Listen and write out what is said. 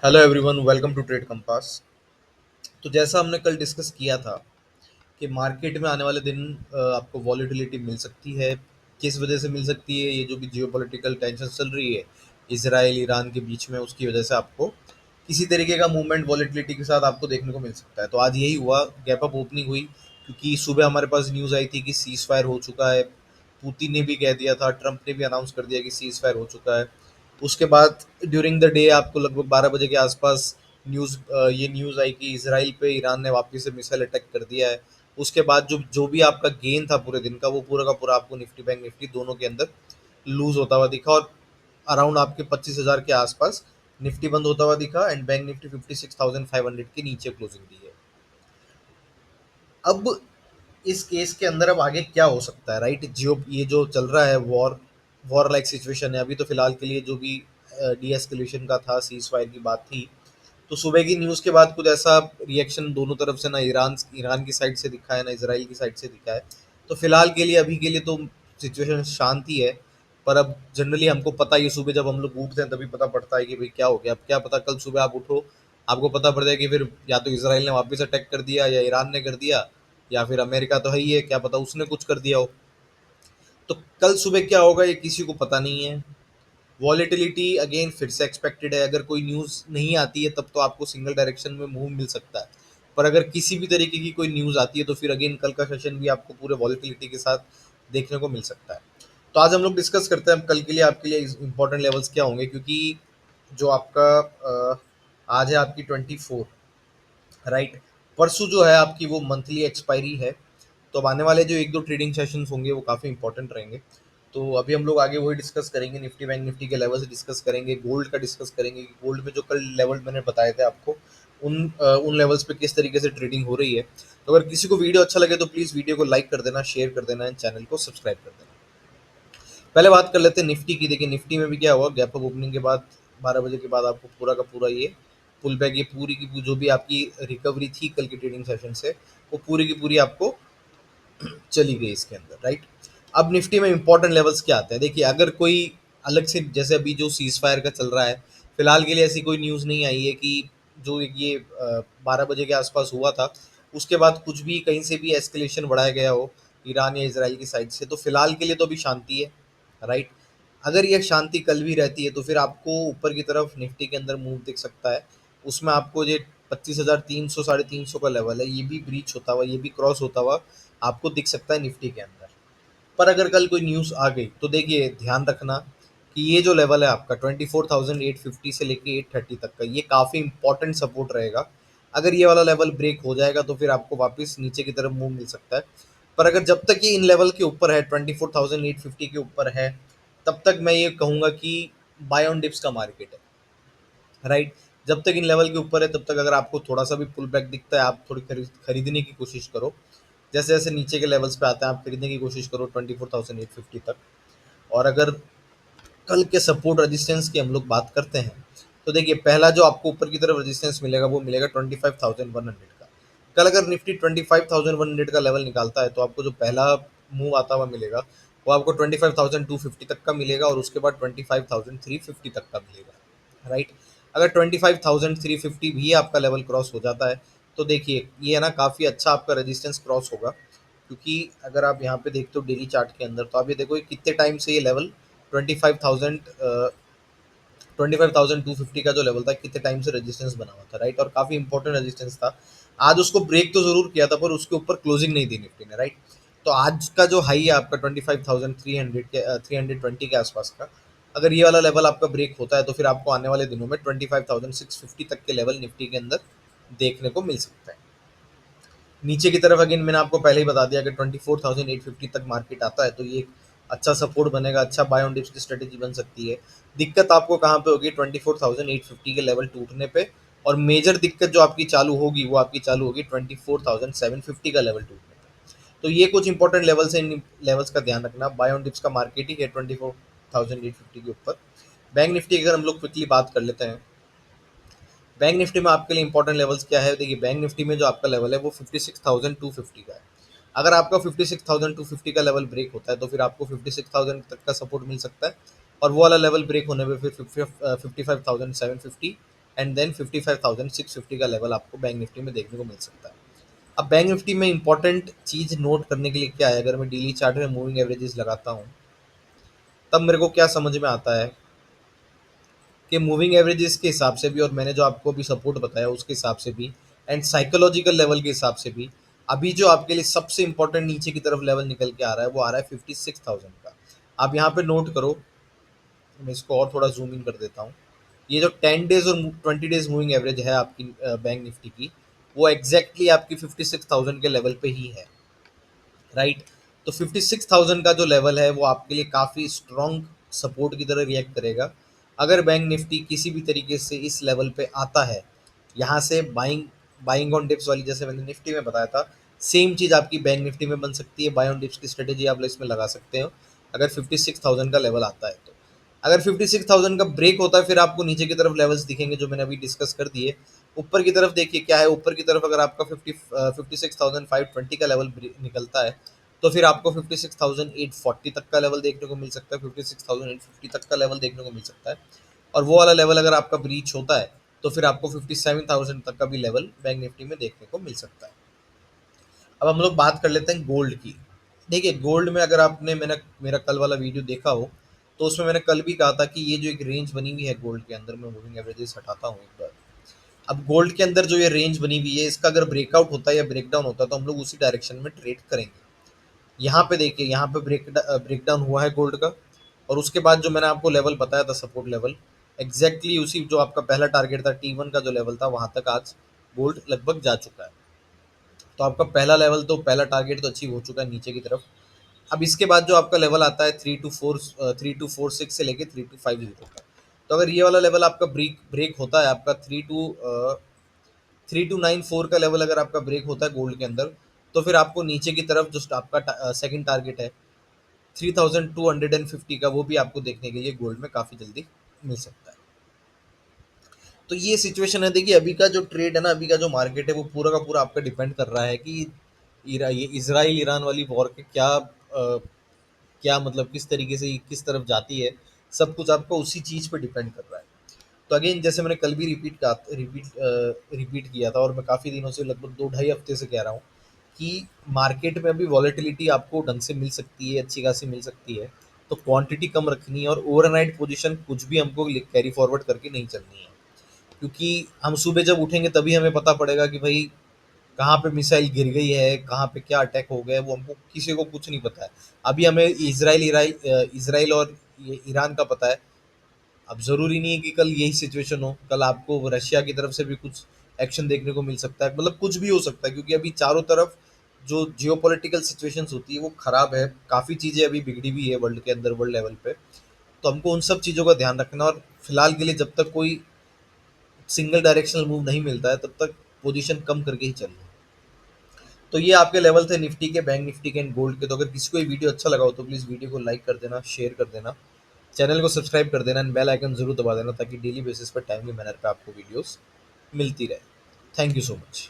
Hello everyone, welcome to Trade Compass. तो जैसा हमने कल डिस्कस किया था कि मार्केट में आने वाले दिन आपको वॉलेटिलिटी मिल सकती है। किस वजह से मिल सकती है? ये जो भी जियोपॉलिटिकल टेंशन चल रही है इसराइल ईरान के बीच में, उसकी वजह से आपको किसी तरीके का मूवमेंट वॉलेटिलिटी के साथ आपको देखने को मिल सकता है। तो आज यही हुआ, गैप अप ओपनिंग हुई, क्योंकि सुबह हमारे पास न्यूज़ आई थी कि सीज फायर हो चुका है। पुतिन ने भी कह दिया था, ट्रंप ने भी अनाउंस कर दिया कि सीज फायर हो चुका है। उसके बाद ड्यूरिंग द डे आपको लगभग 12 बजे के आसपास ये न्यूज़ आई कि इसराइल पे ईरान ने वापस से मिसाइल अटैक कर दिया है। उसके बाद जो जो भी आपका गेन था पूरे दिन का, वो पूरा का पूरा आपको निफ्टी बैंक निफ्टी दोनों के अंदर लूज होता हुआ दिखा, और अराउंड आपके 25,000 के आसपास निफ्टी बंद होता हुआ दिखा, एंड बैंक निफ्टी 56,500 के नीचे क्लोजिंग दी है। अब इस केस के अंदर अब आगे क्या हो सकता है, राइट? जियो ये जो चल रहा है, वॉर लाइक सिचुएशन है अभी, तो फिलहाल के लिए जो भी डी एस्केलेशन का था, सीज फायर की बात थी, तो सुबह की न्यूज़ के बाद कुछ ऐसा रिएक्शन दोनों तरफ से ना ईरान ईरान की साइड से दिखा है, ना इसराइल की साइड से दिखा है। तो फिलहाल के लिए, अभी के लिए तो सिचुएशन शांत ही है। पर अब जनरली हमको पता ही है, सुबह जब हम लोग उठते हैं तभी पता पड़ता है कि भाई क्या हो गया। अब क्या पता कल सुबह आप उठो, आपको पता पड़ जाए कि फिर या तो इसराइल ने वापस अटैक कर दिया, या ईरान ने कर दिया, या फिर अमेरिका तो है ही है, क्या पता उसने कुछ कर दिया हो। तो कल सुबह क्या होगा ये किसी को पता नहीं है। वॉलेटिलिटी अगेन फिर से एक्सपेक्टेड है। अगर कोई न्यूज़ नहीं आती है तब तो आपको सिंगल डायरेक्शन में मूव मिल सकता है। पर अगर किसी भी तरीके की कोई न्यूज़ आती है तो फिर अगेन कल का सेशन भी आपको पूरे वॉलेटिलिटी के साथ देखने को मिल सकता है। तो आज हम लोग डिस्कस करते हैं अब कल के लिए आपके लिए इंपॉर्टेंट लेवल्स क्या होंगे, क्योंकि जो आपका आज है आपकी 24, राइट? परसों जो है आपकी वो मंथली एक्सपायरी है। तो अब आने वाले जो एक दो ट्रेडिंग सेशंस होंगे वो काफ़ी इंपॉर्टेंट रहेंगे। तो अभी हम लोग आगे वही डिस्कस करेंगे, निफ्टी बैंक निफ्टी के लेवल्स डिस्कस करेंगे, गोल्ड का डिस्कस करेंगे कि गोल्ड में जो कल लेवल मैंने बताए थे आपको, उन लेवल्स पे किस तरीके से ट्रेडिंग हो रही है। तो अगर किसी को वीडियो अच्छा लगे तो प्लीज़ वीडियो को लाइक कर देना, शेयर कर देना एंड चैनल को सब्सक्राइब कर देना। पहले बात कर लेते हैं निफ्टी की। देखिए निफ्टी में भी क्या हुआ, गैप अप ओपनिंग के बाद 12 बजे के बाद आपको पूरा का पूरा ये पुल बैक, ये पूरी की जो भी आपकी रिकवरी थी कल की ट्रेडिंग सेशन से, वो पूरी की पूरी आपको चली गई इसके अंदर, राइट? अब निफ्टी में इंपॉर्टेंट लेवल्स क्या आते हैं? देखिए अगर कोई अलग से, जैसे अभी जो सीज फायर का चल रहा है, फिलहाल के लिए ऐसी कोई न्यूज़ नहीं आई है कि जो ये 12 बजे के आसपास हुआ था उसके बाद कुछ भी कहीं से भी एस्केलेशन बढ़ाया गया हो ईरान या इसराइल की साइड से। तो फिलहाल के लिए तो अभी शांति है, राइट? अगर ये शांति कल भी रहती है तो फिर आपको ऊपर की तरफ निफ्टी के अंदर मूव दिख सकता है। उसमें आपको ये 25,300 350 का लेवल है, ये भी ब्रीच होता हुआ, ये भी क्रॉस होता हुआ आपको दिख सकता है निफ्टी के अंदर। पर अगर कल कोई न्यूज़ आ गई तो देखिए ध्यान रखना कि ये जो लेवल है आपका 24,850 से लेके 830 तक का, ये काफ़ी इंपॉर्टेंट सपोर्ट रहेगा। अगर ये वाला लेवल ब्रेक हो जाएगा तो फिर आपको वापस नीचे की तरफ मूव मिल सकता है। पर अगर जब तक ये इन लेवल के ऊपर है, 24,850 के ऊपर है, तब तक मैं ये कहूँगा कि बाय ऑन डिप्स का मार्केट है, राइट? जब तक इन लेवल के ऊपर है तब तक अगर आपको थोड़ा सा भी पुल बैक दिखता है, आप थोड़ी खरीदने की कोशिश करो। जैसे जैसे नीचे के लेवल्स पे आते हैं आप खरीदने की कोशिश करो 24,850 तक। और अगर कल के सपोर्ट रेजिस्टेंस की हम लोग बात करते हैं तो देखिए पहला जो आपको ऊपर की तरफ रेजिस्टेंस मिलेगा वो मिलेगा 25,100 का। कल अगर निफ्टी 25,100 का लेवल निकालता है तो आपको जो पहला मूव आता हुआ मिलेगा वो आपको 25,250 तक का मिलेगा, और उसके बाद 25,350 तक का मिलेगा, राइट? अगर 25,350 भी आपका लेवल क्रॉस हो जाता है तो देखिए ये है ना, काफ़ी अच्छा आपका रेजिस्टेंस क्रॉस होगा। क्योंकि अगर आप यहाँ पे देखते हो डेली चार्ट के अंदर तो आप ये देखो कि कितने टाइम से ये लेवल 25,000 25,250 का जो लेवल था, कितने टाइम से रेजिस्टेंस बना हुआ था, राइट? और काफ़ी इंपॉर्टेंट रेजिस्टेंस था। आज उसको ब्रेक तो ज़रूर किया था पर उसके ऊपर क्लोजिंग नहीं दी निफ्टी ने, राइट? तो आज का जो हाई है आपका 25,300 के 320 के आसपास का, अगर ये वाला लेवल आपका ब्रेक होता है तो फिर आपको आने वाले दिनों में 25,650 तक के लेवल निफ्टी के अंदर देखने को मिल सकता है। नीचे की तरफ अगेन मैंने आपको पहले ही बता दिया कि 24,850 तक मार्केट आता है तो ये एक अच्छा सपोर्ट बनेगा, अच्छा बाय ऑन डिप्स की स्ट्रेटेजी बन सकती है। दिक्कत आपको कहाँ पे होगी? 24,850 के लेवल टूटने पे। और मेजर दिक्कत जो आपकी चालू होगी वो आपकी चालू होगी 24,750 का लेवल टूटने पे। तो ये कुछ इंपॉर्टेंट लेवल्स हैं, इन लेवल्स का ध्यान रखना। बाय ऑन डिप्स का मार्केट ही है 24,850 के ऊपर। बैंक निफ्टी की अगर हम लोग क्विकली बात कर लेते हैं, बैंक निफ्टी में आपके लिए इंपॉर्टेंट लेवल्स क्या है? देखिए बैंक निफ्टी में जो आपका लेवल है वो 56,250 का है। अगर आपका 56,250 का लेवल ब्रेक होता है तो फिर आपको 56,000 तक का सपोर्ट मिल सकता है, और वो वाला लेवल ब्रेक होने पे फिर 55,750 एंड देन 55,650 का लेवल आपको बैंक निफ्टी में देखने को मिल सकता है। अब बैंक निफ्टी में इंपॉर्टेंट चीज नोट करने के लिए क्या है, अगर मैं डेली चार्ट में मूविंग एवरेजेस लगाता हूँ तब मेरे को क्या समझ में आता है कि मूविंग एवरेजेस के हिसाब से भी, और मैंने जो आपको अभी सपोर्ट बताया उसके हिसाब से भी, एंड साइकोलॉजिकल लेवल के हिसाब से भी, अभी जो आपके लिए सबसे इंपॉर्टेंट नीचे की तरफ लेवल निकल के आ रहा है वो आ रहा है 56,000 का। आप यहाँ पे नोट करो, मैं इसको और थोड़ा जूम इन कर देता हूँ। ये जो 10 डेज और 20 डेज मूविंग एवरेज है आपकी बैंक निफ्टी की, वो एग्जैक्टली आपकी 56,000 के लेवल पे ही है, राइट। तो 56,000 का जो लेवल है वो आपके लिए काफ़ी स्ट्रॉन्ग सपोर्ट की तरह रिएक्ट करेगा। अगर बैंक निफ्टी किसी भी तरीके से इस लेवल पे आता है, यहाँ से बाइंग बाइंग ऑन डिप्स वाली, जैसे मैंने निफ्टी में बताया था, सेम चीज़ आपकी बैंक निफ्टी में बन सकती है। बाय ऑन डिप्स की स्ट्रेटेजी आप इसमें लगा सकते हो अगर 56,000 का लेवल आता है तो। अगर 56,000 का ब्रेक होता है फिर आपको नीचे की तरफ लेवल्स दिखेंगे जो मैंने अभी डिस्कस कर दिए। ऊपर की तरफ देखिए क्या है, ऊपर की तरफ अगर आपका 56,520 का लेवल निकलता है तो फिर आपको 56,840 तक का लेवल देखने को मिल सकता है, 56,850 तक का लेवल देखने को मिल सकता है। और वो वाला लेवल अगर आपका ब्रीच होता है तो फिर आपको 57,000 तक का भी लेवल बैंक निफ्टी में देखने को मिल सकता है। अब हम लोग बात कर लेते हैं गोल्ड की। देखिए गोल्ड में अगर आपने मैंने मेरा कल वाला वीडियो देखा हो तो उसमें मैंने कल भी कहा था कि ये जो एक रेंज बनी हुई है गोल्ड के अंदर, मैं मूविंग एवरेजेस हटाता हूँ एक बार। अब गोल्ड के अंदर जो ये रेंज बनी हुई है इसका अगर ब्रेकआउट होता है या ब्रेकडाउन होता है तो हम लोग उसी डायरेक्शन में ट्रेड करेंगे। यहाँ पे देखिए, यहाँ पे ब्रेकडाउन हुआ है गोल्ड का, और उसके बाद जो मैंने आपको लेवल बताया था सपोर्ट लेवल, एग्जैक्टली उसी जो आपका पहला टारगेट था T1 का जो लेवल था वहां तक आज गोल्ड लगभग जा चुका है। तो आपका पहला लेवल तो पहला टारगेट तो अचीव हो चुका है नीचे की तरफ। अब इसके बाद जो आपका लेवल आता है 3,246 से लेके 3,250 का। तो अगर ये वाला लेवल आपका ब्रेक ब्रेक होता है, आपका 3,294 का लेवल अगर आपका ब्रेक होता है गोल्ड के अंदर, तो फिर आपको नीचे की तरफ जो आपका सेकंड टारगेट है 3,250 का, वो भी आपको देखने के लिए गोल्ड में काफ़ी जल्दी मिल सकता है। तो ये सिचुएशन है। देखिए अभी का जो ट्रेड है ना, अभी का जो मार्केट है वो पूरा का पूरा आपका डिपेंड कर रहा है कि ये इसराइल ईरान वाली वॉर के क्या मतलब किस तरीके से किस तरफ जाती है, सब कुछ आपका उसी चीज़ पे डिपेंड कर रहा है। तो अगेन जैसे मैंने कल भी रिपीट किया था, और मैं काफ़ी दिनों से लगभग 2 ढाई हफ्ते से कह रहा हूँ कि मार्केट में अभी वॉलेटिलिटी आपको ढंग से मिल सकती है, अच्छी खासी मिल सकती है। तो क्वांटिटी कम रखनी है और ओवरनाइट पोजीशन कुछ भी हमको कैरी फॉरवर्ड करके नहीं चलनी है, क्योंकि हम सुबह जब उठेंगे तभी हमें पता पड़ेगा कि भाई कहाँ पे मिसाइल गिर गई है, कहाँ पे क्या अटैक हो गया है, वो हमको किसी को कुछ नहीं पता है। अभी हमें इसराइल और ये ईरान का पता है। अब ज़रूरी नहीं है कि कल यही सिचुएशन हो, कल आपको रशिया की तरफ से भी कुछ एक्शन देखने को मिल सकता है, मतलब कुछ भी हो सकता है, क्योंकि अभी चारों तरफ जो जियोपॉलिटिकल सिचुएशंस होती है वो खराब है, काफ़ी चीज़ें अभी बिगड़ी हुई है वर्ल्ड के अंदर, वर्ल्ड लेवल पे। तो हमको उन सब चीज़ों का ध्यान रखना, और फिलहाल के लिए जब तक कोई सिंगल डायरेक्शनल मूव नहीं मिलता है तब तक पोजीशन कम करके ही चलना है। तो ये आपके लेवल थे निफ्टी के, बैंक निफ्टी के एंड गोल्ड के। तो अगर किसी को ये वीडियो अच्छा लगा हो तो प्लीज़ वीडियो को लाइक कर देना, शेयर कर देना, चैनल को सब्सक्राइब कर देना एंड बेल आइकन जरूर दबा देना ताकि डेली बेसिस पर टाइमली मैनर पे आपको वीडियोस मिलती रहे। Thank you so much.